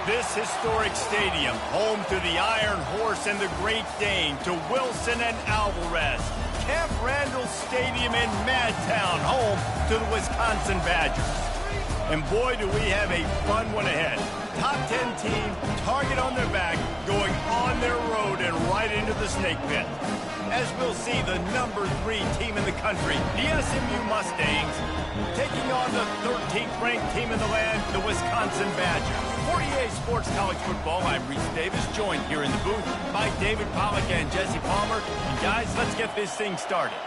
This historic stadium, home to the Iron Horse and the Great Dane, to Wilson and Alvarez. Camp Randall Stadium in Madtown, home to the Wisconsin Badgers. And boy, do we have a fun one ahead. Top 10 team, target on their back, going on their road and right into the snake pit. As we'll see, the number 3 team in the country, the SMU Mustangs, taking on the 13th ranked team in the land, the Wisconsin Badgers. For EA Sports College Football, I'm Reese Davis, joined here in the booth by David Pollack and Jesse Palmer. And guys, let's get this thing started.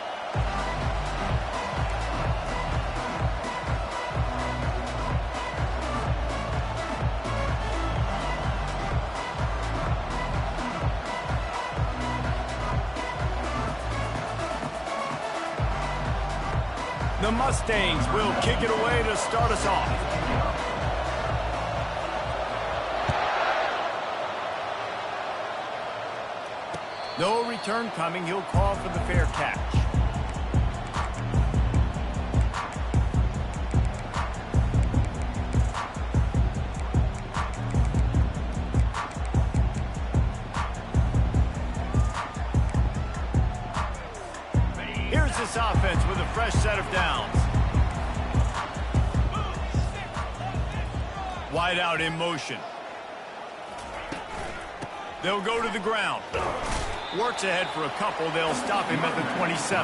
The Mustangs will kick it away to start us off. No return coming. He'll call for the fair catch. Here's this offense with a fresh set of downs. Wide out in motion. They'll go to the ground. Works ahead for a couple. They'll stop him at the 27.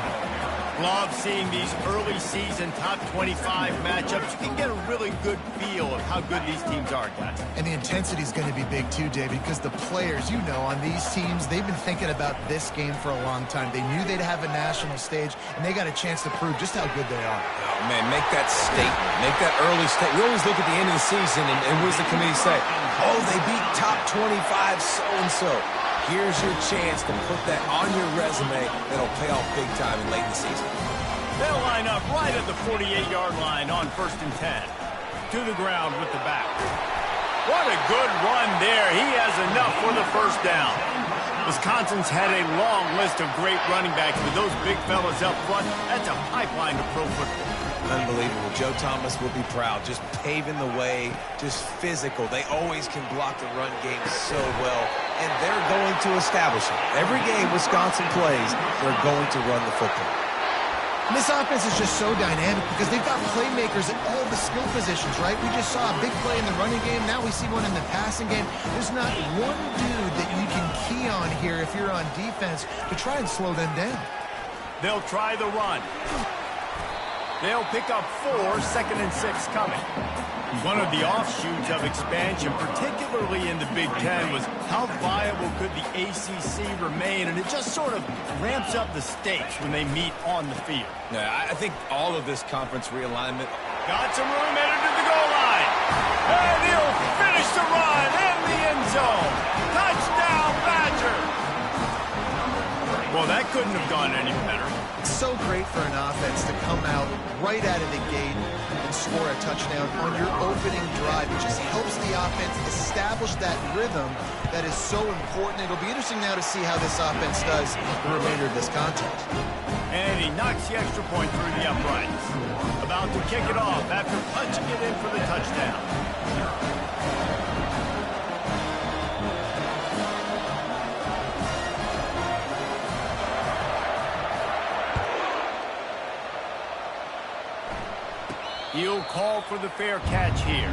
Love seeing these early season top 25 matchups. You can get a really good feel of how good these teams are, guys. And the intensity is going to be big too, David, because the players, you know, on these teams, they've been thinking about this game for a long time. They knew they'd have a national stage, and they got a chance to prove just how good they are. Oh, man, make that statement. Make that early statement. We always look at the end of the season, and what does the committee say? Oh, they beat top 25 so-and-so. Here's your chance to put that on your resume that'll pay off big time late in the season. They'll line up right at the 48-yard line on 1st and 10. To the ground with the back. What a good run there. He has enough for the first down. Wisconsin's had a long list of great running backs, but those big fellas up front, that's a pipeline to pro football. Unbelievable. Joe Thomas will be proud. Just paving the way, just physical. They always can block the run game so well, and they're going to establish it. Every game Wisconsin plays, they're going to run the football. And this offense is just so dynamic because they've got playmakers at all the skill positions, right? We just saw a big play in the running game. Now we see one in the passing game. There's not one dude that you can key on here if you're on defense to try and slow them down. They'll try the run. They'll pick up 4, 2nd and 6 coming. One of the offshoots of expansion, particularly in the Big Ten, was how viable could the ACC remain, and it just sort of ramps up the stakes when they meet on the field. Yeah, I think all of this conference realignment. Got some room headed to the goal line. And he'll finish the run in the end zone. Touchdown, Badger. Well, that couldn't have gone any better. It's so great for an offense to come out right out of the gate and score a touchdown on your opening drive. It just helps the offense establish that rhythm that is so important. It'll be interesting now to see how this offense does the remainder of this contest. And he knocks the extra point through the uprights. About to kick it off after punching it in for the touchdown. He'll call for the fair catch here.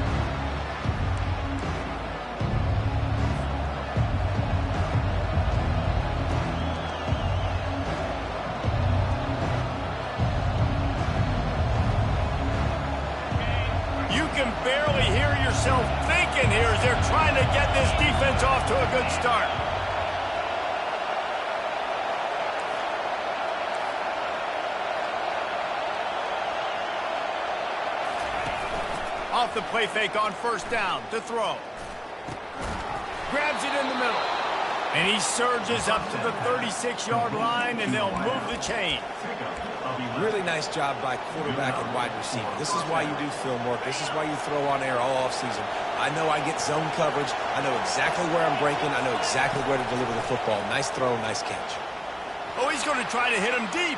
You can barely hear yourself thinking here as they're trying to get this defense off to a good start. Off the play fake on 1st down to throw. Grabs it in the middle. And he surges up to the 36-yard line, and they'll move the chain. Really nice job by quarterback and wide receiver. This is why you do film work. This is why you throw on air all offseason. I know I get zone coverage. I know exactly where I'm breaking. I know exactly where to deliver the football. Nice throw, nice catch. Oh, he's going to try to hit him deep.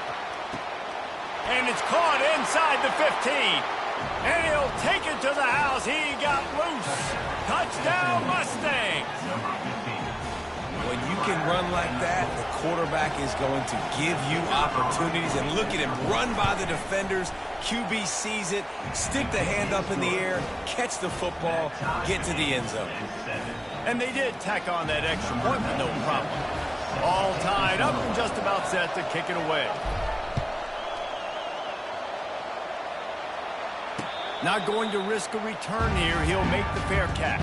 And it's caught inside the 15. And he'll take it to the house. He got loose. Touchdown, Mustangs. When you can run like that, the quarterback is going to give you opportunities. And look at him run by the defenders. QB sees it, stick the hand up in the air, catch the football, get to the end zone. And they did tack on that extra point with no problem. All tied up and just about set to kick it away. Not going to risk a return here. He'll make the fair catch.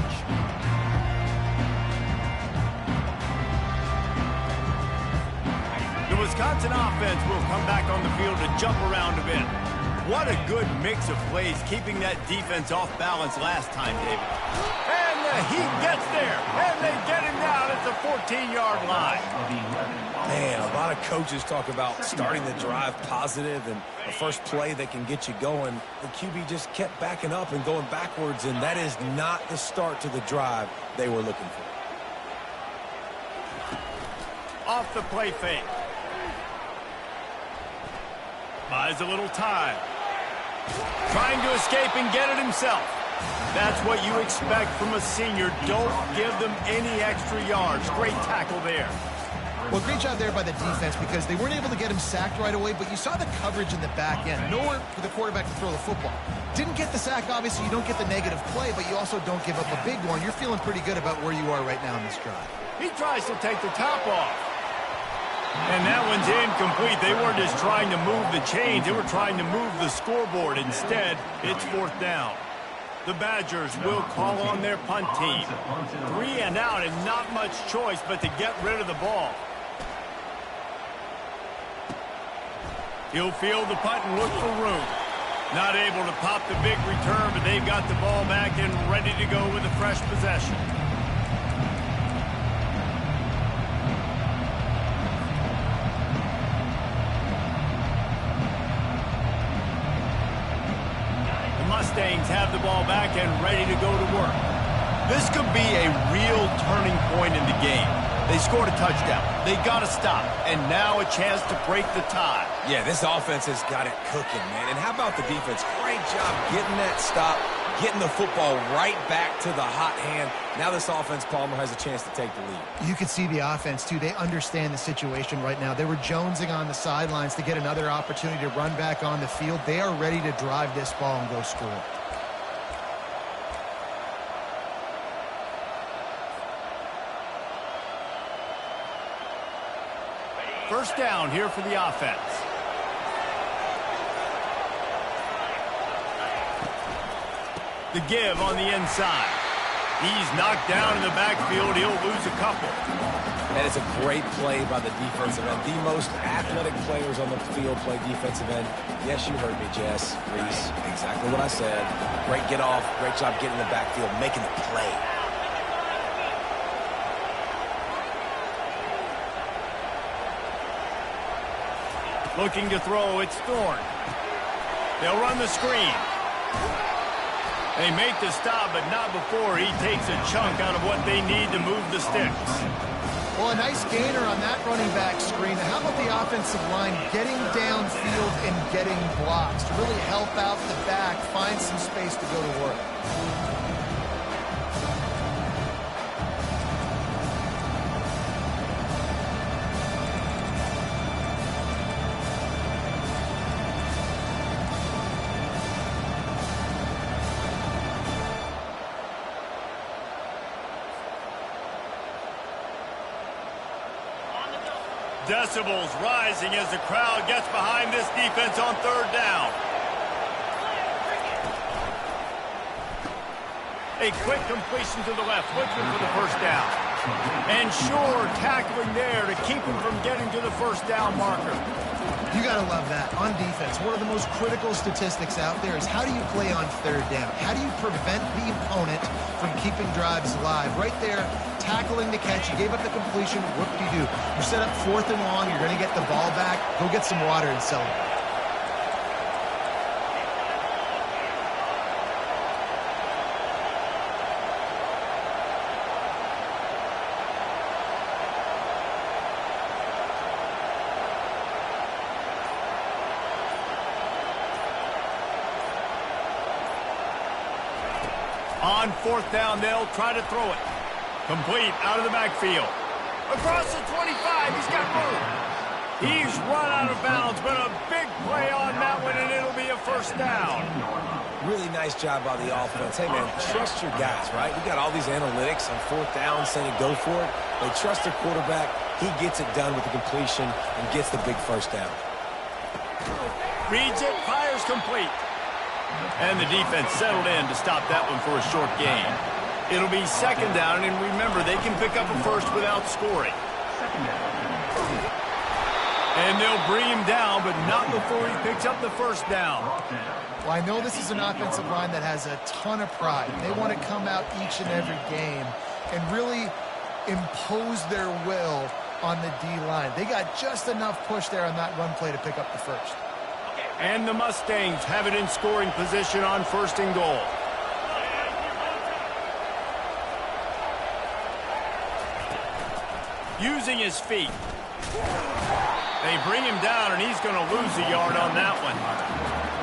The Wisconsin offense will come back on the field to jump around a bit. What a good mix of plays, keeping that defense off balance last time, David. And the Heat gets there, and they get him down at the 14-yard line. Man, a lot of coaches talk about starting the drive positive and the first play that can get you going. The QB just kept backing up and going backwards, and that is not the start to the drive they were looking for. Off the play fake. Buys a little time. Trying to escape and get it himself. That's what you expect from a senior. Don't give them any extra yards. Great tackle there. Well, great job there by the defense because they weren't able to get him sacked right away, but you saw the coverage in the back end. Nowhere for the quarterback to throw the football. Didn't get the sack, obviously. You don't get the negative play, but you also don't give up a big one. You're feeling pretty good about where you are right now in this drive. He tries to take the top off. And that one's incomplete. They weren't just trying to move the chains. They were trying to move the scoreboard. Instead, it's fourth down. The Badgers will call on their punt team. 3 and out and not much choice but to get rid of the ball. He'll field the punt and look for room. Not able to pop the big return, but they've got the ball back and ready to go with a fresh possession. Mustangs have the ball back and ready to go to work. This could be a real turning point in the game. They scored a touchdown. They got to stop. And now a chance to break the tie. Yeah, this offense has got it cooking, man. And how about the defense? Great job getting that stop, getting the football right back to the hot hand. Now this offense, Palmer, has a chance to take the lead. You could see the offense, too. They understand the situation right now. They were jonesing on the sidelines to get another opportunity to run back on the field. They are ready to drive this ball and go score. First down here for the offense. The give on the inside. He's knocked down in the backfield. He'll lose a couple. That is a great play by the defensive end. The most athletic players on the field play defensive end. Yes, you heard me, Jess, Reese. Exactly what I said. Great get off. Great job getting in the backfield, making the play. Looking to throw, it's Thorne. They'll run the screen. They make the stop, but not before he takes a chunk out of what they need to move the sticks. Well, a nice gainer on that running back screen. How about the offensive line getting downfield and getting blocks to really help out the back, find some space to go to work? Decibels rising as the crowd gets behind this defense on third down. A quick completion to the left, looking for the first down. And sure, tackling there to keep him from getting to the first down marker. You got to love that. On defense, one of the most critical statistics out there is how do you play on third down? How do you prevent the opponent from keeping drives alive? Right there, tackling the catch. You gave up the completion. Whoop-de-doo. You set up fourth and long. You're going to get the ball back. Go get some water and celebrate. On fourth down, they'll try to throw it. Complete out of the backfield. Across the 25, he's got room. He's run out of bounds, but a big play on that one, and it'll be a first down. Really nice job by the offense. Hey, man, trust your guys, right? We got all these analytics on fourth down saying go for it. They trust their quarterback. He gets it done with the completion and gets the big first down. Reads it, fires complete. And the defense settled in to stop that one for a short gain. It'll be second down, and remember, they can pick up a first without scoring. And they'll bring him down, but not before he picks up the first down. Well, I know this is an offensive line that has a ton of pride. They want to come out each and every game and really impose their will on the D-line. They got just enough push there on that run play to pick up the first. And the Mustangs have it in scoring position on first and goal. Using his feet. They bring him down, and he's going to lose a yard on that one.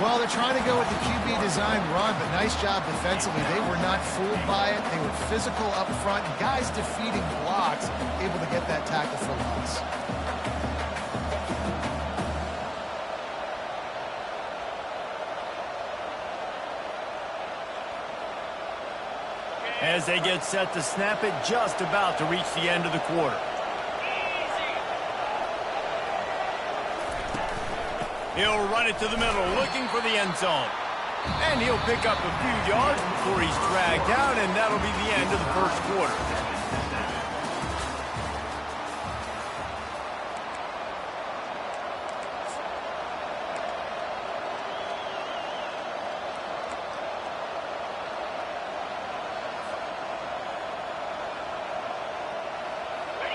Well, they're trying to go with the QB design run, but nice job defensively. They were not fooled by it. They were physical up front, and guys defeating blocks, able to get that tackle for loss. As they get set to snap it, just about to reach the end of the quarter. He'll run it to the middle, looking for the end zone. And he'll pick up a few yards before he's dragged down, and that'll be the end of the first quarter.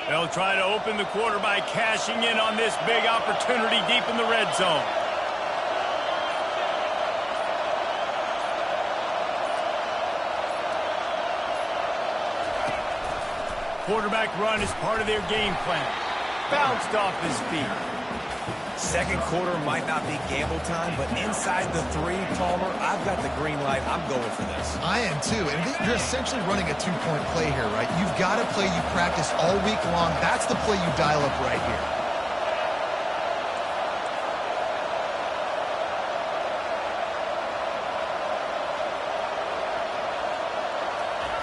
They'll try to open the quarter by cashing in on this big opportunity deep in the red zone. Quarterback run is part of their game plan. Bounced off his feet. Second quarter might not be gamble time, but inside the 3, Palmer, I've got the green light. I'm going for this. I am too, and you're essentially running a 2-point play here, right? You've got a play you practice all week long. That's the play you dial up right here.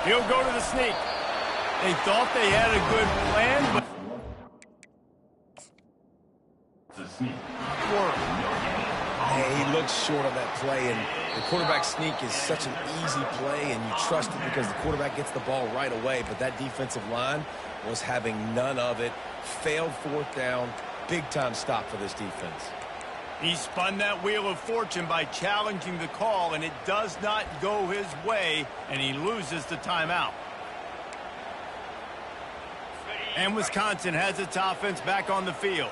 He'll go to the sneak. They thought they had a good plan, but Hey, he looks short on that play, and the quarterback sneak is such an easy play, and you trust it because the quarterback gets the ball right away, but that defensive line was having none of it. Failed fourth down. Big-time stop for this defense. he spun that wheel of fortune by challenging the call, and it does not go his way, and he loses the timeout. And Wisconsin has its offense back on the field.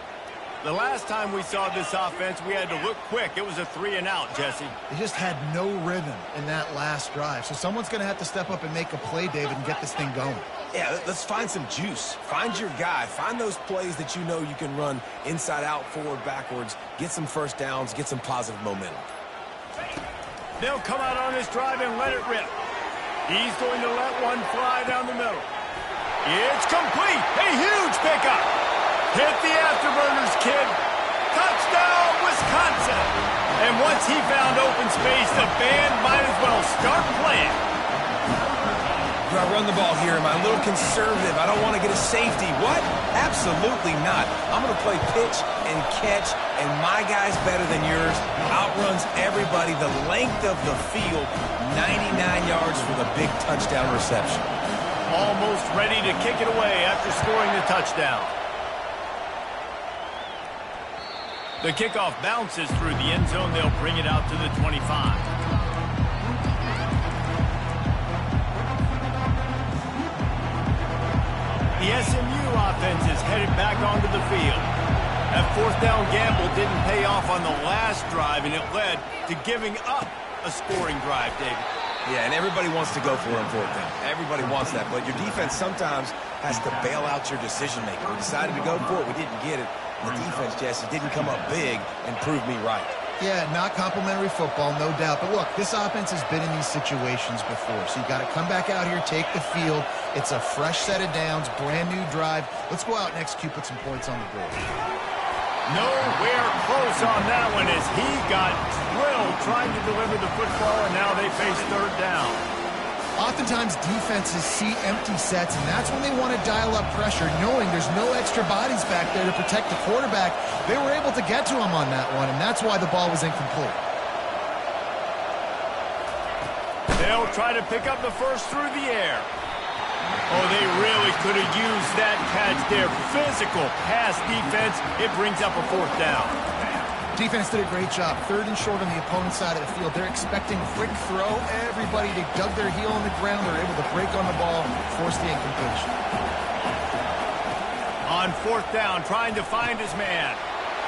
The last time we saw this offense, we had to look quick. It was a 3-and-out, Jesse. They just had no rhythm in that last drive. So someone's going to have to step up and make a play, David, and get this thing going. Yeah, let's find some juice. Find your guy. Find those plays that you know you can run inside out, forward, backwards. Get some first downs. Get some positive momentum. They'll come out on this drive and let it rip. He's going to let one fly down the middle. It's complete. A huge pickup. Hit the afterburners, kid. Touchdown, Wisconsin. And once he found open space, the band might as well start playing. Do I run the ball here? Am I a little conservative? I don't want to get a safety. What? Absolutely not. I'm going to play pitch and catch, and my guy's better than yours. Outruns everybody the length of the field. 99 yards for the big touchdown reception. Almost ready to kick it away after scoring the touchdown. The kickoff bounces through the end zone. They'll bring it out to the 25. The SMU offense is headed back onto the field. That fourth down gamble didn't pay off on the last drive, and it led to giving up a scoring drive, David. Yeah, and everybody wants to go for it on fourth down. Everybody wants that, but your defense sometimes has to bail out your decision-making. We decided to go for it. We didn't get it. The defense, Jesse, didn't come up big and prove me right. Yeah, not complimentary football, no doubt. But look, this offense has been in these situations before. So you got to come back out here, take the field. It's a fresh set of downs, brand new drive. Let's go out and execute, put some points on the board. Nowhere close on that one as he got drilled trying to deliver the football, and now they face third down. Oftentimes defenses see empty sets, and that's when they want to dial up pressure, knowing there's no extra bodies back there to protect the quarterback. They were able to get to him on that one, and that's why the ball was incomplete. They'll try to pick up the first through the air. Oh, they really could have used that catch there. Physical pass defense. It brings up a fourth down. Defense did a great job. Third and short on the opponent's side of the field. They're expecting quick throw. Everybody, they dug their heel on the ground. They're able to break on the ball, force the incompletion. On fourth down, trying to find his man.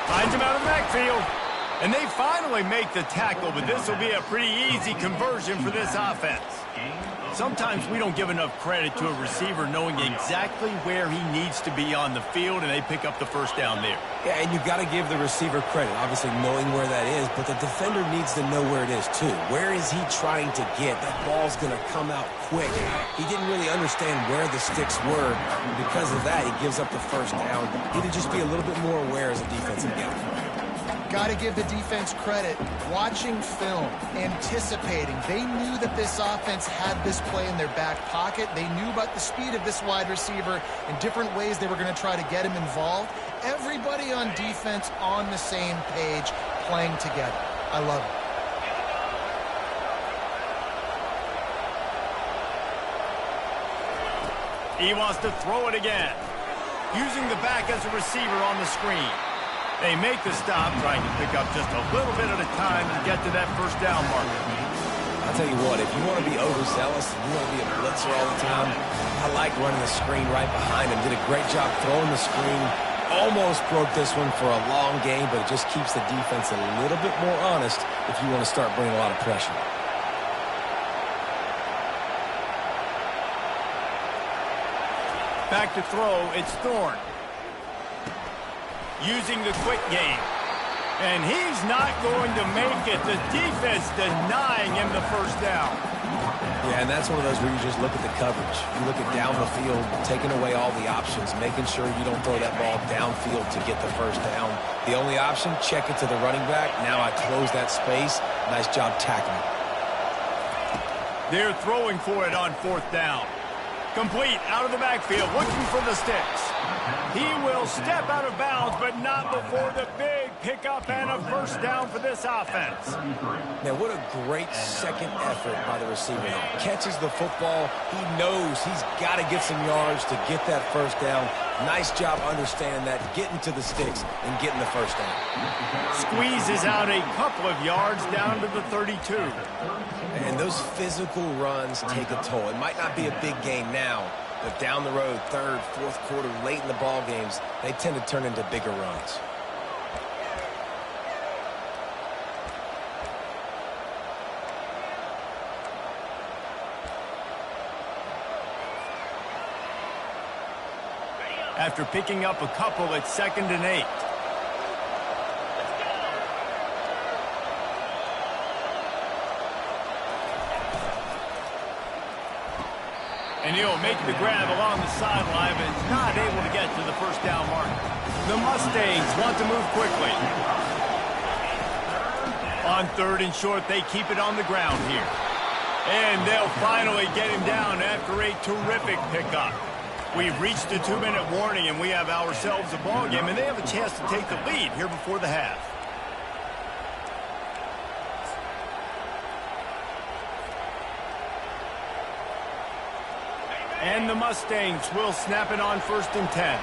Finds him out of the backfield. And they finally make the tackle, but this will be a pretty easy conversion for this offense. Sometimes we don't give enough credit to a receiver knowing exactly where he needs to be on the field, and they pick up the first down there. Yeah, and you've got to give the receiver credit, obviously knowing where that is, but the defender needs to know where it is too. Where is he trying to get? That ball's going to come out quick. He didn't really understand where the sticks were, and because of that, he gives up the first down. Need to just be a little bit more aware as a defensive guy. Got to give the defense credit. Watching film, anticipating. They knew that this offense had this play in their back pocket. They knew about the speed of this wide receiver and different ways they were going to try to get him involved. Everybody on defense on the same page, playing together. I love it. He wants to throw it again. Using the back as a receiver on the screen. They make the stop, trying to pick up just a little bit at a time to get to that first down marker. I'll tell you what, if you want to be overzealous, and you want to be a blitzer all the time, I like running the screen right behind him. Did a great job throwing the screen. Almost broke this one for a long game, but it just keeps the defense a little bit more honest if you want to start bringing a lot of pressure. Back to throw, it's Thorne. Using the quick game. And he's not going to make it. The defense denying him the first down. Yeah, and that's one of those where you just look at the coverage. You look at down the field, taking away all the options, making sure you don't throw that ball downfield to get the first down. The only option, check it to the running back. Now I close that space. Nice job tackling. They're throwing for it on fourth down. Complete out of the backfield, looking for the sticks. He will step out of bounds, but not before the big pickup and a first down for this offense. Now, what a great second effort by the receiver. Catches the football. He knows he's got to get some yards to get that first down. Nice job understanding that, getting to the sticks and getting the first down. Squeezes out a couple of yards down to the 32. And those physical runs take a toll. It might not be a big game now, but down the road, third, fourth quarter, late in the ball games, they tend to turn into bigger runs. After picking up a couple, it's 2nd and 8. And he'll make the grab along the sideline, but is not able to get to the first down mark. The Mustangs want to move quickly. On 3rd and short, they keep it on the ground here. And they'll finally get him down after a terrific pickup. We've reached a 2-minute warning, and we have ourselves a ball game, and they have a chance to take the lead here before the half. And the Mustangs will snap it on 1st and 10.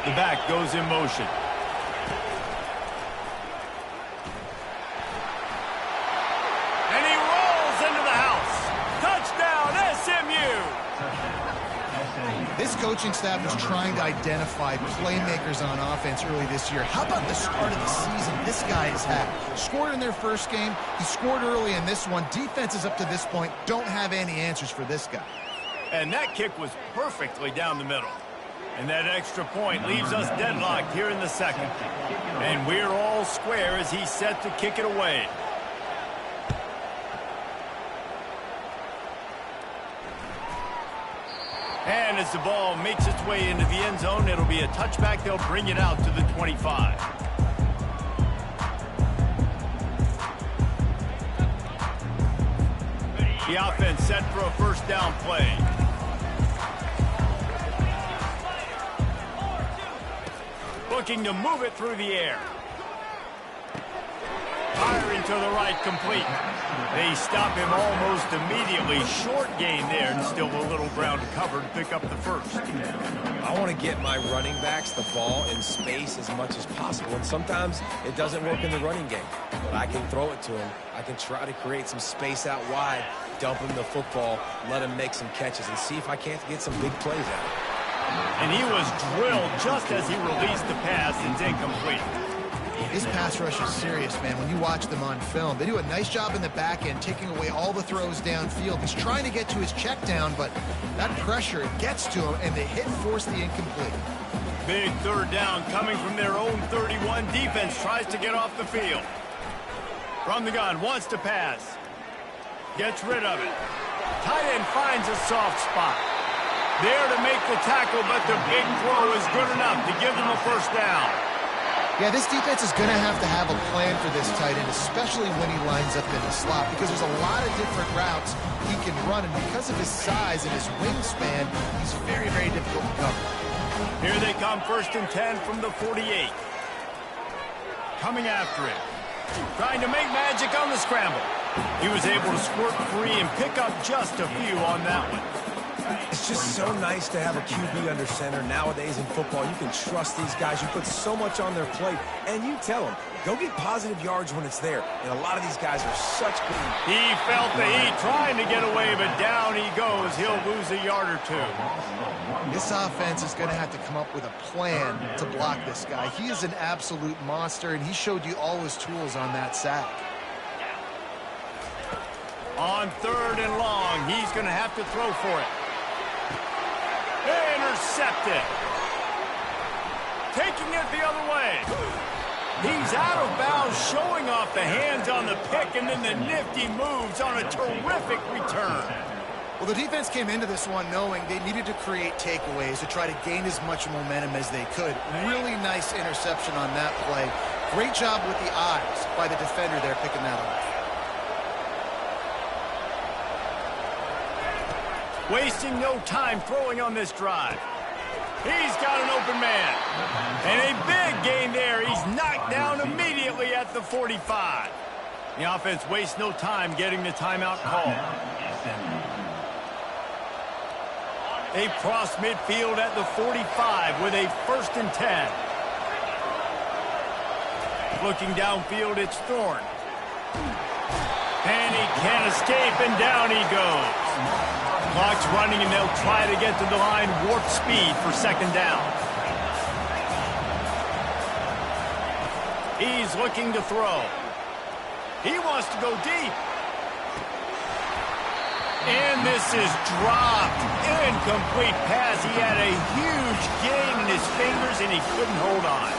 The back goes in motion. And he rolls into the house. Touchdown, SMU! This coaching staff is trying to identify playmakers on offense early this year. How about the start of the season this guy has had? Scored in their first game. He scored early in this one. Defenses up to this point don't have any answers for this guy. And that kick was perfectly down the middle. And that extra point leaves us deadlocked here in the second. And we're all square as he's set to kick it away. And as the ball makes its way into the end zone, it'll be a touchback. They'll bring it out to the 25. The offense set for a first down play. Looking to move it through the air. Firing to the right, complete. They stop him almost immediately. Short gain there, and still a little ground to cover to pick up the first. I want to get my running backs the ball in space as much as possible, and sometimes it doesn't work in the running game. But I can throw it to him. I can try to create some space out wide, dump him the football, let him make some catches, and see if I can't get some big plays out of it. And he was drilled just as he released the pass. It's incomplete. This pass rush is serious, man. When you watch them on film, they do a nice job in the back end, taking away all the throws downfield. He's trying to get to his check down, but that pressure gets to him, and the hit forced the incomplete. Big third down coming from their own 31. Defense tries to get off the field. From the gun, wants to pass. Gets rid of it. Tight end finds a soft spot. There to make the tackle, but the big throw is good enough to give them a first down. Yeah, this defense is going to have a plan for this tight end, especially when he lines up in the slot, because there's a lot of different routes he can run, and because of his size and his wingspan, he's very, very difficult to cover. Here they come, 1st and 10 from the 48. Coming after it. Trying to make magic on the scramble. He was able to squirt free and pick up just a few on that one. It's just so nice to have a QB under center. Nowadays in football, you can trust these guys. You put so much on their plate, and you tell them, go get positive yards when it's there. And a lot of these guys are such good. He felt the heat trying to get away, but down he goes. He'll lose a yard or two. This offense is going to have to come up with a plan to block this guy. He is an absolute monster, and he showed you all his tools on that sack. On 3rd and long, he's going to have to throw for it. Intercepted. Taking it the other way. He's out of bounds, showing off the hands on the pick, and then the nifty moves on a terrific return. Well, the defense came into this one knowing they needed to create takeaways to try to gain as much momentum as they could. Really nice interception on that play. Great job with the eyes by the defender there picking that off. Wasting no time throwing on this drive. He's got an open man. And a big gain there. He's knocked down immediately at the 45. The offense wastes no time getting the timeout call. They cross midfield at the 45 with a 1st and 10. Looking downfield, it's Thorne. And he can't escape, and down he goes. Clock's running, and they'll try to get to the line warp speed for 2nd down. He's looking to throw. He wants to go deep. And this is dropped. Incomplete pass. He had a huge gain in his fingers, and he couldn't hold on.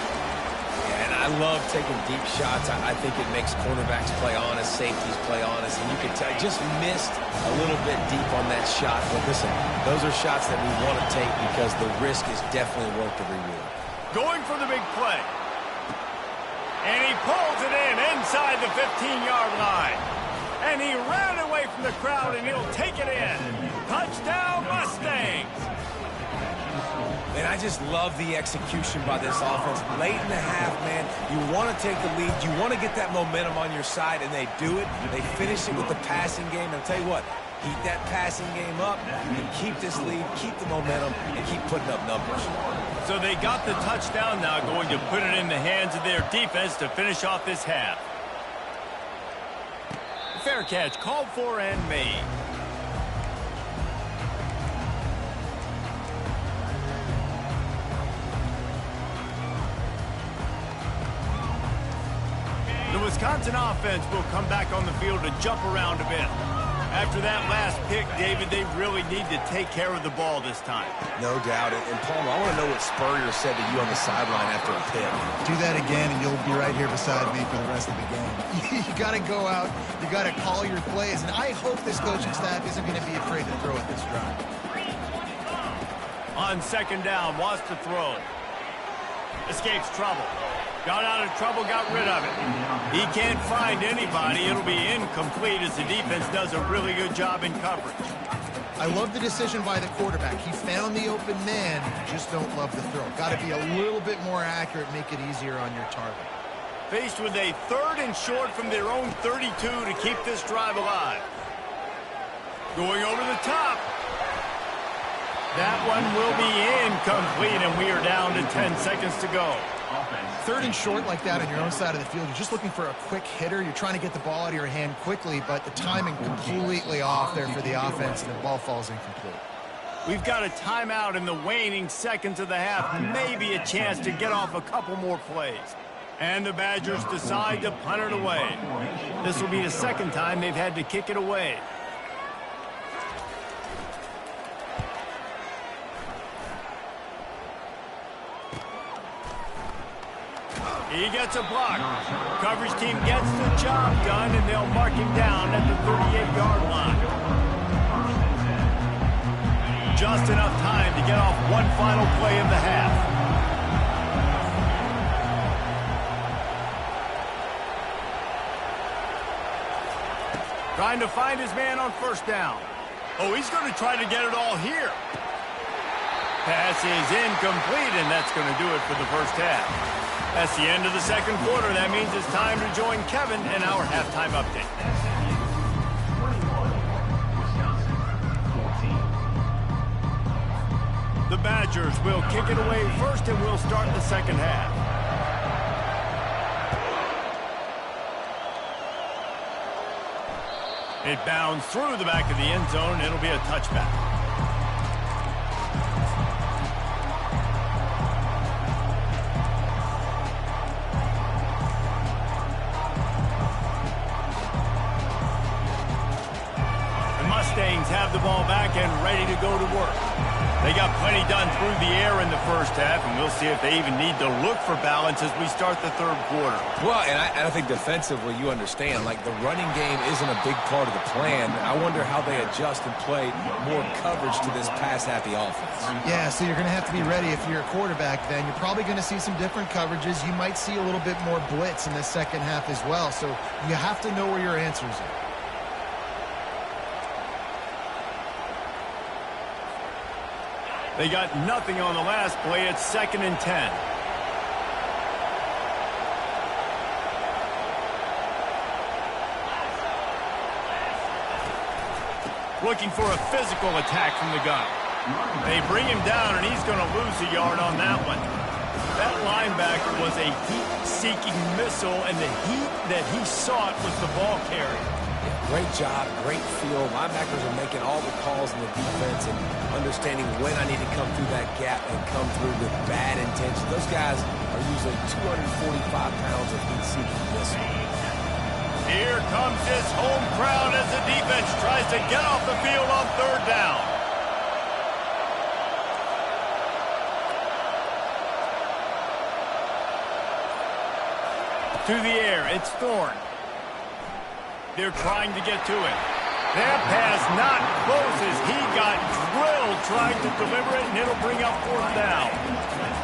And I love taking deep shots. I think it makes cornerbacks play honest, safeties play honest, and you can tell just missed a little bit deep on that shot. But listen, those are shots that we want to take because the risk is definitely worth the reward. Going for the big play. And he pulls it in inside the 15-yard line. And he ran away from the crowd, and he'll take it in. Touchdown, Mustangs! And I just love the execution by this offense. Late in the half, man, you want to take the lead. You want to get that momentum on your side, and they do it. They finish it with the passing game. And I'll tell you what, keep that passing game up, and keep this lead, keep the momentum, and keep putting up numbers. So they got the touchdown now, going to put it in the hands of their defense to finish off this half. Fair catch called for and made. The Wisconsin offense will come back on the field to jump around a bit. After that last pick, David, they really need to take care of the ball this time. No doubt. And Paul, I want to know what Spurrier said to you on the sideline after a pick. Do that again, and you'll be right here beside me for the rest of the game. You got to go out. You got to call your plays. And I hope this coaching staff isn't going to be afraid to throw at this drive. On second down, wants to throw. Escapes trouble. Got out of trouble, got rid of it. He can't find anybody. It'll be incomplete as the defense does a really good job in coverage. I love the decision by the quarterback. He found the open man. Just don't love the throw. Got to be a little bit more accurate, make it easier on your target. Faced with a 3rd and short from their own 32 to keep this drive alive. Going over the top. That one will be incomplete, and we are down to 10 seconds to go. 3rd and short like that on your own side of the field, you're just looking for a quick hitter. You're trying to get the ball out of your hand quickly, but the timing completely off there for the offense, and the ball falls incomplete. We've got a timeout in the waning seconds of the half. Maybe a chance to get off a couple more plays. And the Badgers decide to punt it away. This will be the second time they've had to kick it away. He gets a block. Coverage team gets the job done, and they'll mark him down at the 38-yard line. Just enough time to get off one final play of the half. Trying to find his man on first down. Oh, he's going to try to get it all here. Pass is incomplete, and that's going to do it for the first half. That's the end of the second quarter. That means it's time to join Kevin in our halftime update. The Badgers will kick it away first, and we'll start the second half. It bounds through the back of the end zone. It'll be a touchback. Mustangs have the ball back and ready to go to work. They got plenty done through the air in the first half, and we'll see if they even need to look for balance as we start the third quarter. Well, and I think defensively, you understand, like the running game isn't a big part of the plan. I wonder how they adjust and play more coverage to this pass-happy offense. Yeah, so you're going to have to be ready if you're a quarterback then. You're probably going to see some different coverages. You might see a little bit more blitz in the second half as well, so you have to know where your answers are. They got nothing on the last play. It's 2nd and 10. Looking for a physical attack from the gun. They bring him down, and he's going to lose a yard on that one. That linebacker was a heat-seeking missile, and the heat that he sought was the ball carrier. Great job, great feel. Linebackers are making all the calls in the defense and understanding when I need to come through that gap and come through with bad intentions. Those guys are usually 245 pounds of heat-seeking missile. Here comes this home crowd as the defense tries to get off the field on third down. To the air, it's Thorne. They're trying to get to him. That pass not close as he got drilled trying to deliver it, and it'll bring up fourth down.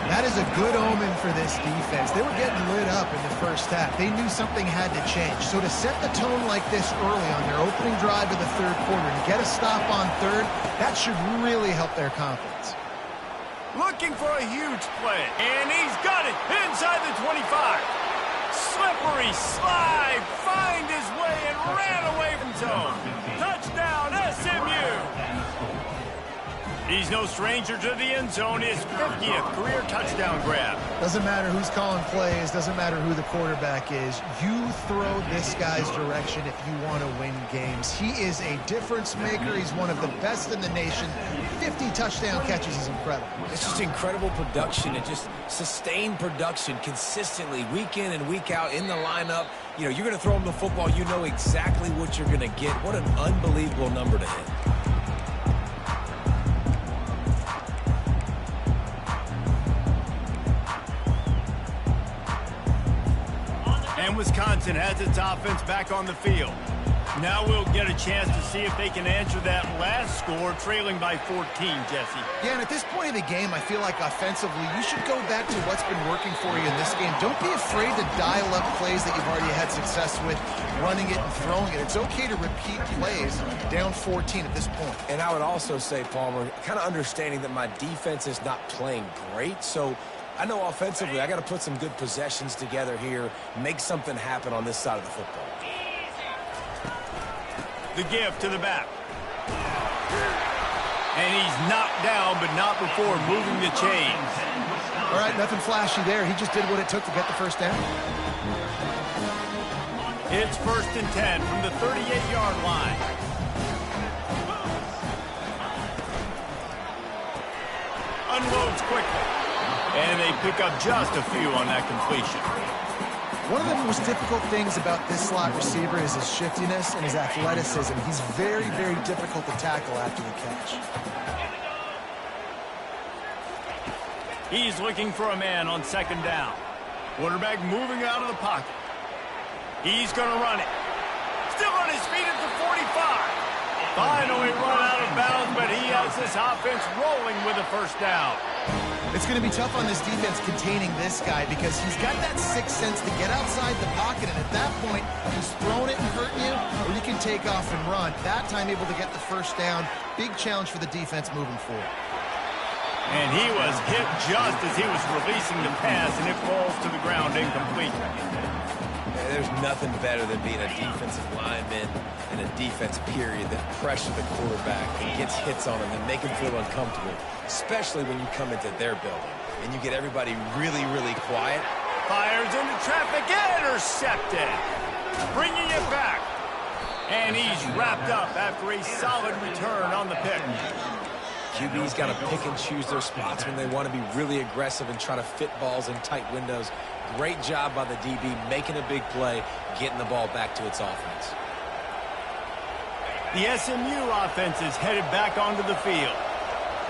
That is a good omen for this defense. They were getting lit up in the first half. They knew something had to change. So to set the tone like this early on their opening drive of the third quarter and get a stop on third, that should really help their confidence. Looking for a huge play, and he's got it inside the 25. Slippery slide, find his way and ran away from zone. Touchdown, SMU. He's no stranger to the end zone. His 50th career touchdown grab. Doesn't matter who's calling plays. Doesn't matter who the quarterback is. You throw this guy's direction if you want to win games. He is a difference maker. He's one of the best in the nation. 50 touchdown catches is incredible. It's just incredible production and just sustained production consistently week in and week out in the lineup. You know, you're going to throw him the football. You know exactly what you're going to get. What an unbelievable number to hit. And Wisconsin has its offense back on the field. Now we'll get a chance to see if they can answer that last score, trailing by 14, Jesse. Yeah, and at this point of the game, I feel like offensively, you should go back to what's been working for you in this game. Don't be afraid to dial up plays that you've already had success with, running it and throwing it. It's okay to repeat plays down 14 at this point. And I would also say, Palmer, kind of understanding that my defense is not playing great, so I know offensively I got to put some good possessions together here, make something happen on this side of the football. The give to the back. And he's knocked down, but not before moving the chains. All right, nothing flashy there. He just did what it took to get the first down. It's 1st and 10 from the 38-yard line. Unloads quickly. And they pick up just a few on that completion. One of the most difficult things about this slot receiver is his shiftiness and his athleticism. He's very, very difficult to tackle after the catch. He's looking for a man on 2nd down. Quarterback moving out of the pocket. He's going to run it. Still on his feet at the 45. Finally run out of bounds, but he has this offense rolling with a 1st down. It's going to be tough on this defense containing this guy because he's got that sixth sense to get outside the pocket, and at that point, he's throwing it and hurting you, or you can take off and run. That time able to get the 1st down. Big challenge for the defense moving forward. And he was hit just as he was releasing the pass, and it falls to the ground incomplete. There's nothing better than being a defensive lineman in a defense period that pressures the quarterback and gets hits on him and make him feel uncomfortable, especially when you come into their building and you get everybody really, really quiet. Fires into traffic, intercepted. Bringing it back. And he's wrapped up after a solid return on the pick. QB's got to pick and choose their spots when they want to be really aggressive and try to fit balls in tight windows. Great job by the DB making a big play, getting the ball back to its offense. The SMU offense is headed back onto the field.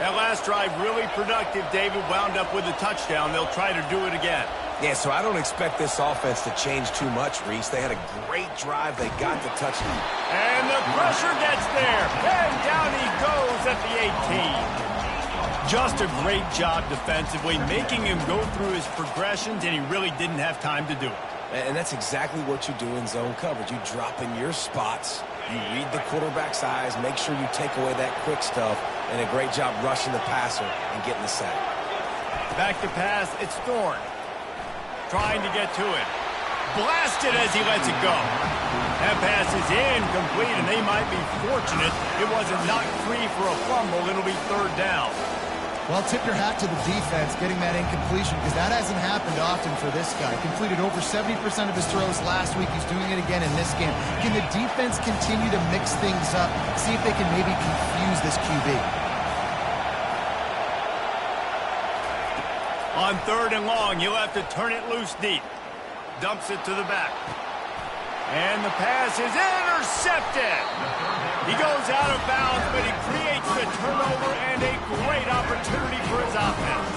That last drive really productive. David wound up with a touchdown. They'll try to do it again. Yeah, so I don't expect this offense to change too much, Reese. They had a great drive. They got the touchdown. And the pressure gets there. And down he goes at the 18. Just a great job defensively, making him go through his progressions, and he really didn't have time to do it. And that's exactly what you do in zone coverage. You drop in your spots, you read the quarterback's eyes, make sure you take away that quick stuff, and a great job rushing the passer and getting the sack. Back to pass, it's Thorne. Trying to get to it. Blasted as he lets it go. That pass is incomplete, and they might be fortunate it wasn't knocked free for a fumble. It'll be 3rd down. Well, tip your hat to the defense getting that incompletion because that hasn't happened often for this guy. Completed over 70% of his throws last week. He's doing it again in this game. Can the defense continue to mix things up, see if they can maybe confuse this QB? On 3rd and long, he'll have to turn it loose deep. Dumps it to the back. And the pass is intercepted. He goes out of bounds, but he creates the turnover and a great opportunity for his offense.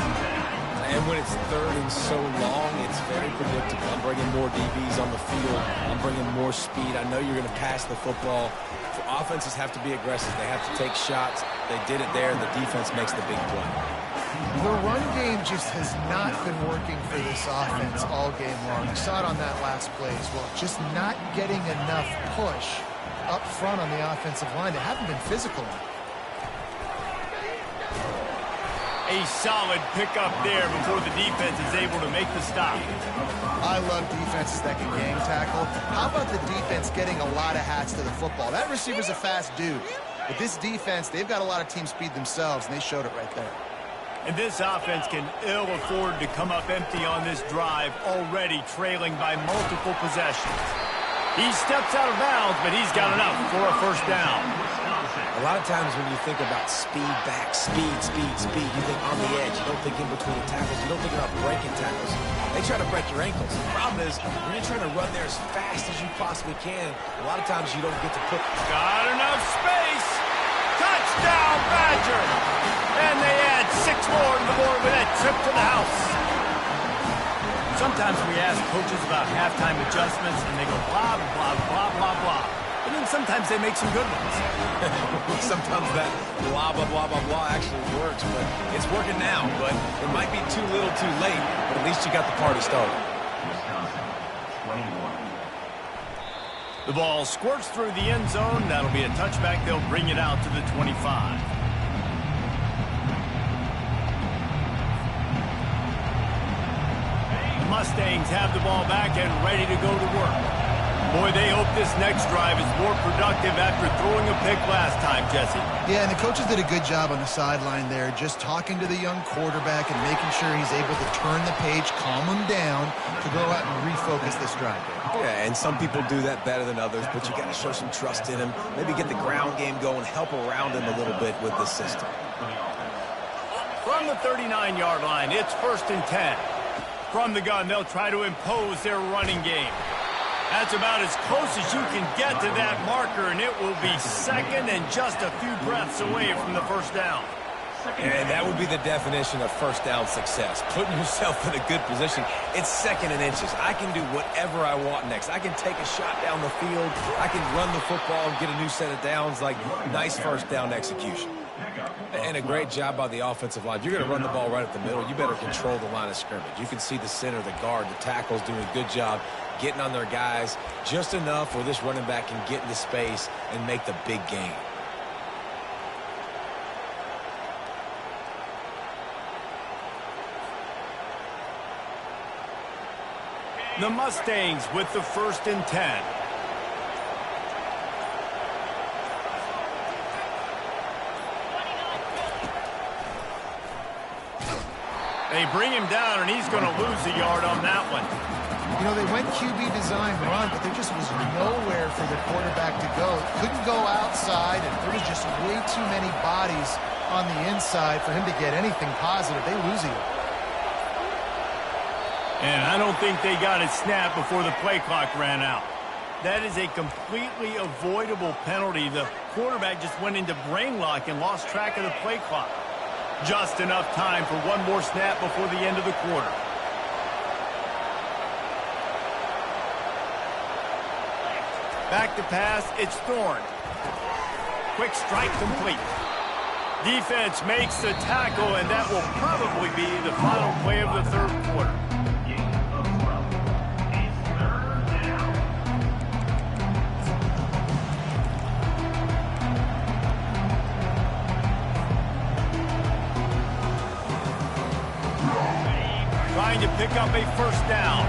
And when it's 3rd and so long, it's very predictable. I'm bringing more DBs on the field. I'm bringing more speed. I know you're going to pass the football. Offenses have to be aggressive. They have to take shots. They did it there, and the defense makes the big play. The run game just has not been working for this offense all game long. You saw it on that last play as well. Just not getting enough push up front on the offensive line. They haven't been physical enough. A solid pickup there before the defense is able to make the stop. I love defenses that can gang tackle. How about the defense getting a lot of hats to the football? That receiver's a fast dude. But this defense, they've got a lot of team speed themselves, and they showed it right there. And this offense can ill afford to come up empty on this drive, already trailing by multiple possessions. He steps out of bounds, but he's got enough for a first down. A lot of times when you think about speed back, speed, you think on the edge. You don't think in between the tackles. You don't think about breaking tackles. They try to break your ankles. The problem is when you're trying to run there as fast as you possibly can, a lot of times you don't get to put... Got enough space. Touchdown, Badger. And they add 6 more to the board with that trip to the house. Sometimes we ask coaches about halftime adjustments, and they go blah, blah, blah, blah, blah. And then sometimes they make some good ones. Sometimes that blah, blah, blah, blah, blah actually works, but it's working now. But it might be too little too late, but at least you got the party started. The ball squirts through the end zone. That'll be a touchback. They'll bring it out to the 25. Mustangs have the ball back and ready to go to work. Boy, they hope this next drive is more productive after throwing a pick last time, Jesse. Yeah, and the coaches did a good job on the sideline there, just talking to the young quarterback and making sure he's able to turn the page, calm him down to go out and refocus this drive. Yeah, and some people do that better than others, but you got to show some trust in him. Maybe get the ground game going, help around him a little bit with this system. From the 39-yard line, it's 1st and 10. From the gun, they'll try to impose their running game. That's about as close as you can get to that marker, and it will be second and just a few breaths away from the first down. And that would be the definition of first down success, putting yourself in a good position. It's 2nd and inches. I can do whatever I want next. I can take a shot down the field. I can run the football and get a new set of downs, like nice first down execution. And a great job by the offensive line. If you're going to run the ball right at the middle, you better control the line of scrimmage. You can see the center, the guard, the tackles doing a good job getting on their guys just enough where this running back can get into space and make the big gain. The Mustangs with the 1st and 10. They bring him down, and he's going to lose a yard on that one. You know, they went QB design run, but there just was nowhere for the quarterback to go. Couldn't go outside, and there was just way too many bodies on the inside for him to get anything positive. They lose it. And I don't think they got it snapped before the play clock ran out. That is a completely avoidable penalty. The quarterback just went into brain lock and lost track of the play clock. Just enough time for one more snap before the end of the quarter. Back to pass, it's Thorne. Quick strike complete. Defense makes the tackle, and that will probably be the final play of the 3rd quarter. Trying to pick up a first down.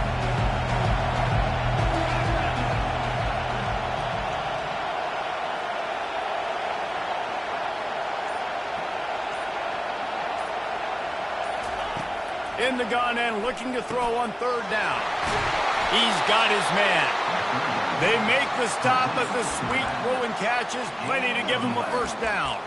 In the gun and looking to throw on 3rd down. He's got his man. They make the stop, but the sweet throw and catch is plenty to give him a first down.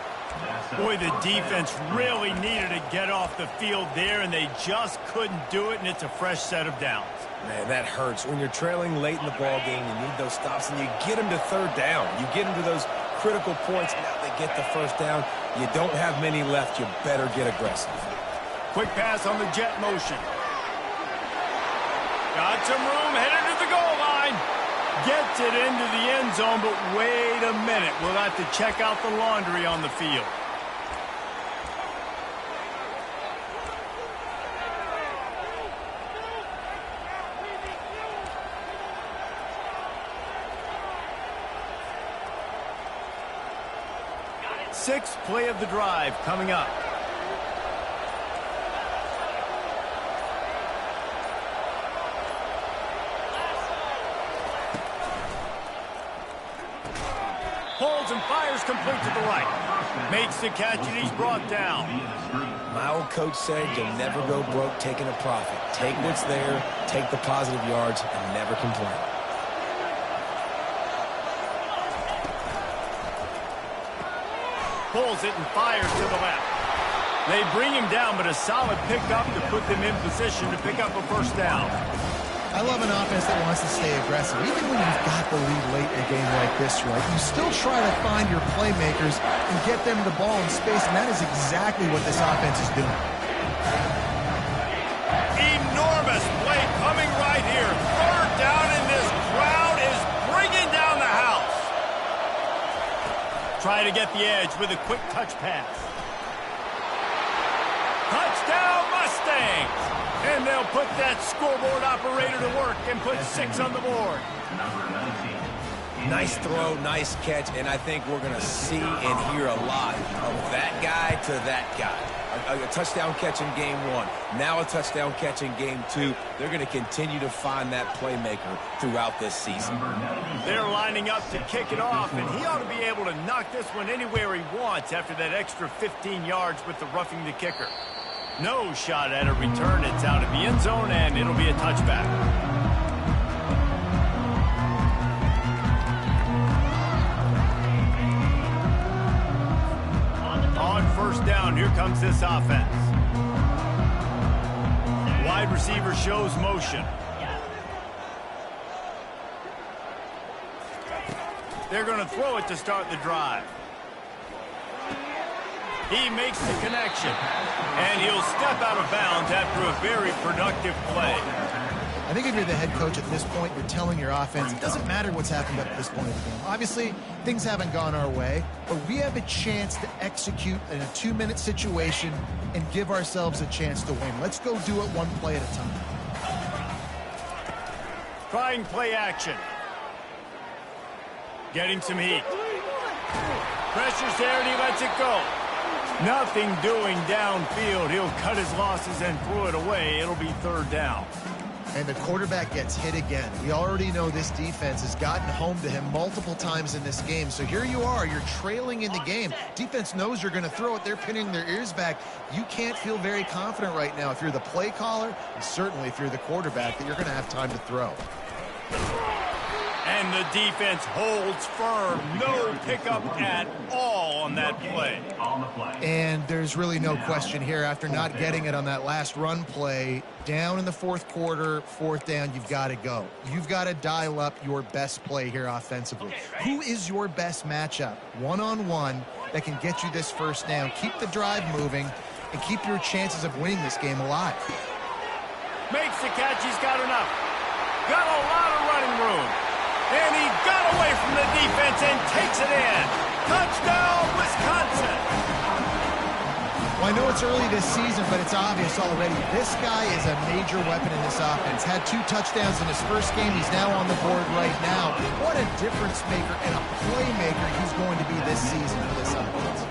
Boy, the defense really needed to get off the field there, and they just couldn't do it, and it's a fresh set of downs. Man, that hurts. When you're trailing late in the ball game, you need those stops, and you get them to 3rd down. You get them to those critical points. Now they get the first down. You don't have many left. You better get aggressive. Quick pass on the jet motion. Got some room, headed to the goal line. Gets it into the end zone, but wait a minute. We'll have to check out the laundry on the field. Sixth play of the drive coming up. Pulls and fires complete to the right. Makes the catch, and he's brought down. My old coach said you'll never go broke taking a profit. Take what's there, take the positive yards, and never complain. Pulls it and fires to the left. They bring him down, but a solid pickup to put them in position to pick up a first down. I love an offense that wants to stay aggressive. Even when you've got the lead late in a game like this, right, you still try to find your playmakers and get them the ball in space, and that is exactly what this offense is doing. Enormous play coming right here. Third down, and this crowd is bringing down the house. Try to get the edge with a quick touch pass. Touchdown, Mustangs! And they'll put that scoreboard operator to work and put 6 on the board. Nice throw, nice catch, and I think we're going to see and hear a lot of that guy to that guy. A touchdown catch in game 1, now a touchdown catch in game 2. They're going to continue to find that playmaker throughout this season. They're lining up to kick it off, and he ought to be able to knock this one anywhere he wants after that extra 15 yards with the roughing the kicker. No shot at a return. It's out of the end zone, and it'll be a touchback. On first down, here comes this offense. Wide receiver shows motion. They're going to throw it to start the drive. He makes the connection, and he'll step out of bounds after a very productive play. I think if you're the head coach at this point, you're telling your offense, it doesn't matter what's happened up to this point of the game. Obviously, things haven't gone our way, but we have a chance to execute in a 2-minute situation and give ourselves a chance to win. Let's go do it one play at a time. Trying play action. Getting some heat. Pressure's there, and he lets it go. Nothing doing downfield. He'll cut his losses and throw it away. It'll be third down. And the quarterback gets hit again. We already know this defense has gotten home to him multiple times in this game. So here you are. You're trailing in the game. Defense knows you're going to throw it. They're pinning their ears back. You can't feel very confident right now if you're the play caller, and certainly if you're the quarterback, that you're going to have time to throw. And the defense holds firm. No pickup at all on that play. And there's really no question here. After not getting it on that last run play, down in the fourth quarter, fourth down, you've got to go. You've got to dial up your best play here offensively. Who is your best matchup, one-on-one, that can get you this first down? Keep the drive moving and keep your chances of winning this game alive. Makes the catch. He's got enough. Got a lot of running room. And he got away from the defense and takes it in. Touchdown, Wisconsin. Well, I know it's early this season, but it's obvious already. This guy is a major weapon in this offense. Had 2 touchdowns in his first game. He's now on the board right now. What a difference maker and a playmaker he's going to be this season for this offense.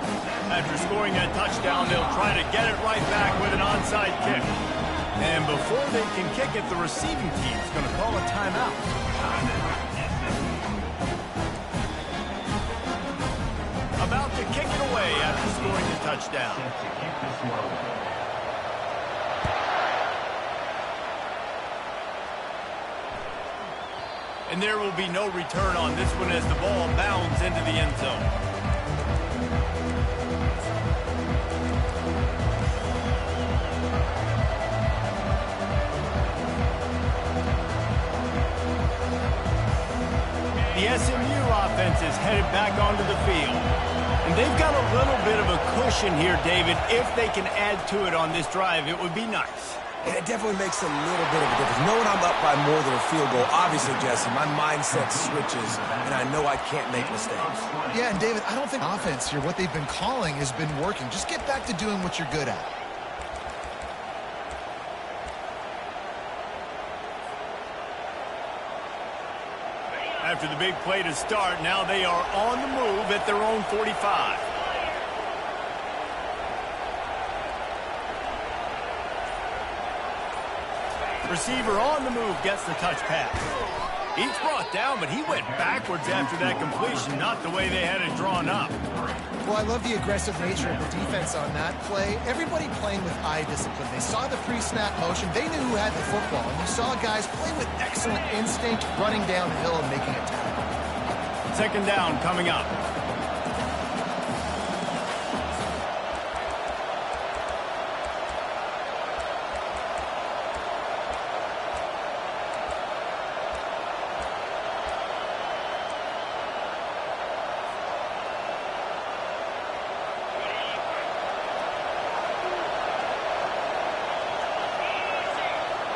After scoring that touchdown, they'll try to get it right back with an onside kick. And before they can kick it, the receiving team is going to call a timeout. About to kick it away after scoring the touchdown. And there will be no return on this one as the ball bounds into the end zone. The SMU offense is headed back onto the field. And they've got a little bit of a cushion here, David. If they can add to it on this drive, it would be nice. And it definitely makes a little bit of a difference. Knowing I'm up by more than a field goal, obviously, Jesse, my mindset switches, and I know I can't make mistakes. Yeah, and David, I don't think offense here, what they've been calling, has been working. Just get back to doing what you're good at. After the big play to start, now they are on the move at their own 45. Receiver on the move gets the touch pass. He's brought down, but he went backwards after that completion, not the way they had it drawn up. Well, I love the aggressive nature of the defense on that play. Everybody playing with eye discipline. They saw the pre-snap motion. They knew who had the football. And you saw guys play with excellent instinct, running downhill and making a tackle. Second down coming up.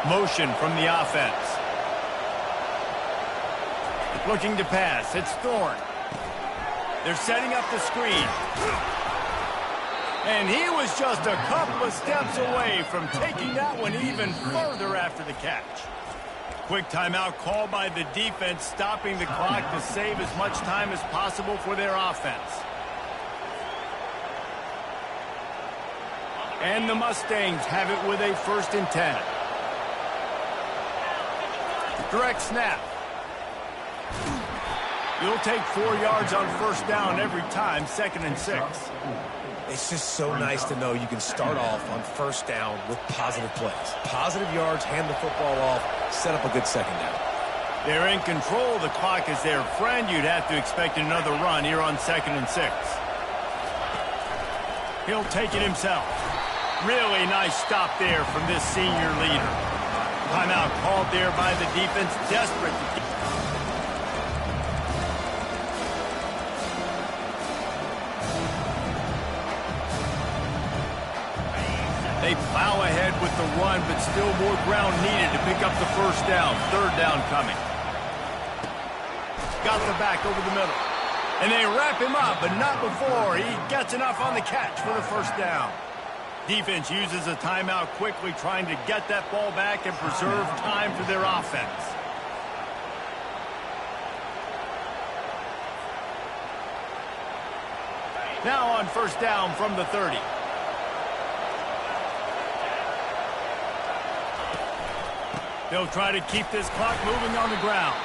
Motion from the offense. Looking to pass. It's Thorne. They're setting up the screen. And he was just a couple of steps away from taking that one even further after the catch. Quick timeout called by the defense, stopping the clock to save as much time as possible for their offense. And the Mustangs have it with a 1st and 10. Direct snap. You'll take 4 yards on 1st down every time, 2nd and 6. It's just so nice to know you can start off on 1st down with positive plays. Positive yards, hand the football off, set up a good 2nd down. They're in control. The clock is their friend. You'd have to expect another run here on 2nd and 6. He'll take it himself. Really nice stop there from this senior leader. Timeout called there by the defense, desperate to keep. They plow ahead with the run, but still more ground needed to pick up the 1st down. 3rd down coming. Got the back over the middle. And they wrap him up, but not before he gets enough on the catch for the 1st down. Defense uses a timeout quickly, trying to get that ball back and preserve time for their offense. Now on 1st down from the 30. They'll try to keep this clock moving on the ground.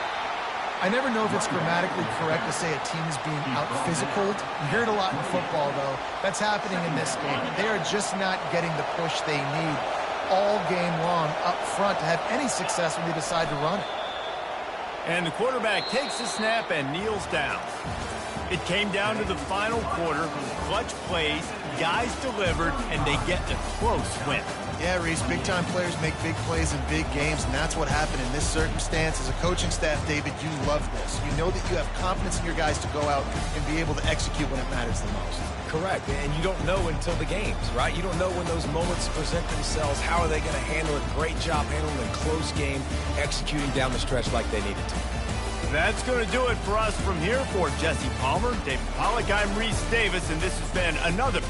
I never know if it's grammatically correct to say a team is being out-physicaled. You hear it a lot in football, though. That's happening in this game. They are just not getting the push they need all game long up front to have any success when they decide to run it. And the quarterback takes the snap and kneels down. It came down to the final quarter. Clutch plays, guys delivered, and they get a close win. Yeah, Reese, big-time players make big plays in big games, and that's what happened in this circumstance. As a coaching staff, David, you love this. You know that you have confidence in your guys to go out and be able to execute when it matters the most. Correct, and you don't know until the games, right? You don't know when those moments present themselves. How are they going to handle it? Great job handling a close game, executing down the stretch like they needed to. That's going to do it for us from here. For Jesse Palmer, David Pollack, I'm Reese Davis, and this has been another